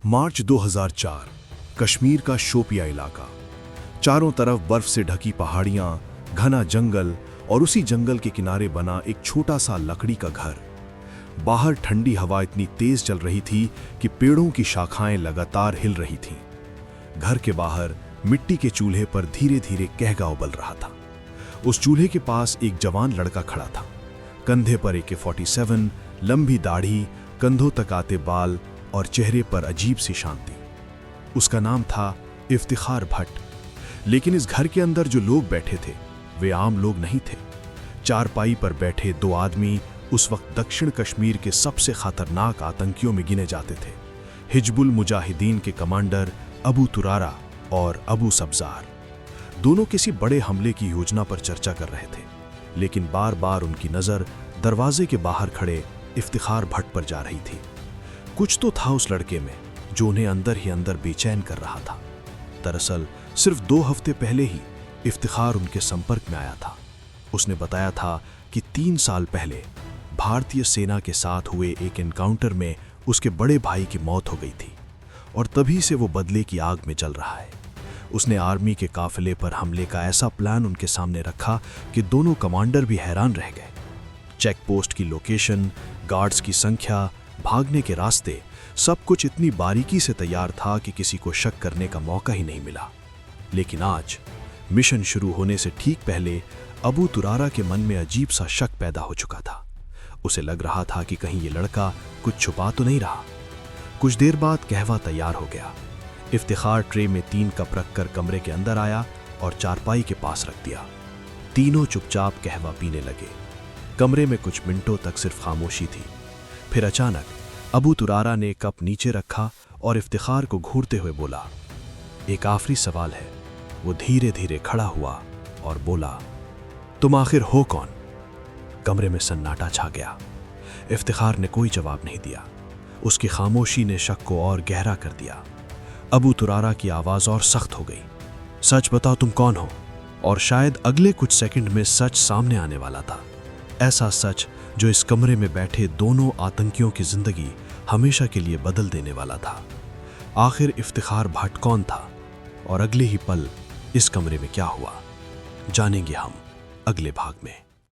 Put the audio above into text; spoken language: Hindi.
मार्च 2004, कश्मीर का शोपिया इलाका। चारों तरफ बर्फ से ढकी पहाड़ियां, घना जंगल और उसी जंगल के किनारे बना एक छोटा सा लकड़ी का घर। बाहर ठंडी हवा इतनी तेज चल रही थी कि पेड़ों की शाखाएं लगातार हिल रही थीं। घर के बाहर मिट्टी के चूल्हे पर धीरे धीरे कहगा उबल रहा था। उस चूल्हे के पास एक जवान लड़का खड़ा था, कंधे पर AK-47, लंबी दाढ़ी, कंधों तक आते बाल और चेहरे पर अजीब सी शांति। उसका नाम था इफ्तिखार भट्ट। लेकिन इस घर के अंदर जो लोग बैठे थे वे आम लोग नहीं थे। चारपाई पर बैठे दो आदमी उस वक्त दक्षिण कश्मीर के सबसे खतरनाक आतंकियों में गिने जाते थे, हिजबुल मुजाहिदीन के कमांडर अबू तुरारा और अबू सब्जार। दोनों किसी बड़े हमले की योजना पर चर्चा कर रहे थे, लेकिन बार बार उनकी नज़र दरवाजे के बाहर खड़े इफ्तिखार भट्ट पर जा रही थी। कुछ तो था उस लड़के में जो उन्हें अंदर ही अंदर बेचैन कर रहा था। दरअसल सिर्फ 2 हफ्ते पहले ही इफ्तिखार उनके संपर्क में आया था। उसने बताया था कि 3 साल पहले भारतीय सेना के साथ हुए एक एनकाउंटर में उसके बड़े भाई की मौत हो गई थी और तभी से वो बदले की आग में जल रहा है। उसने आर्मी के काफिले पर हमले का ऐसा प्लान उनके सामने रखा कि दोनों कमांडर भी हैरान रह गए। चेक पोस्ट की लोकेशन, गार्ड्स की संख्या, भागने के रास्ते, सब कुछ इतनी बारीकी से तैयार था कि किसी को शक करने का मौका ही नहीं मिला। लेकिन आज मिशन शुरू होने से ठीक पहले अबू तुरारा के मन में अजीब सा शक पैदा हो चुका था। उसे लग रहा था कि कहीं ये लड़का कुछ छुपा तो नहीं रहा। कुछ देर बाद कहवा तैयार हो गया। इफ्तिखार ट्रे में 3 कप रखकर कमरे के अंदर आया और चारपाई के पास रख दिया। तीनों चुपचाप कहवा पीने लगे। कमरे में कुछ मिनटों तक सिर्फ खामोशी थी। फिर अचानक अबू तुरारा ने कप नीचे रखा और इफ्तिखार को घूरते हुए बोला, एक आखिरी सवाल है। वो धीरे धीरे खड़ा हुआ और बोला, तुम आखिर हो कौन? कमरे में सन्नाटा छा गया। इफ्तिखार ने कोई जवाब नहीं दिया। उसकी खामोशी ने शक को और गहरा कर दिया। अबू तुरारा की आवाज और सख्त हो गई, सच बताओ तुम कौन हो? और शायद अगले कुछ सेकंड में सच सामने आने वाला था। ऐसा सच जो इस कमरे में बैठे दोनों आतंकियों की जिंदगी हमेशा के लिए बदल देने वाला था। आखिर इफ्तिखार भट्ट कौन था और अगले ही पल इस कमरे में क्या हुआ, जानेंगे हम अगले भाग में।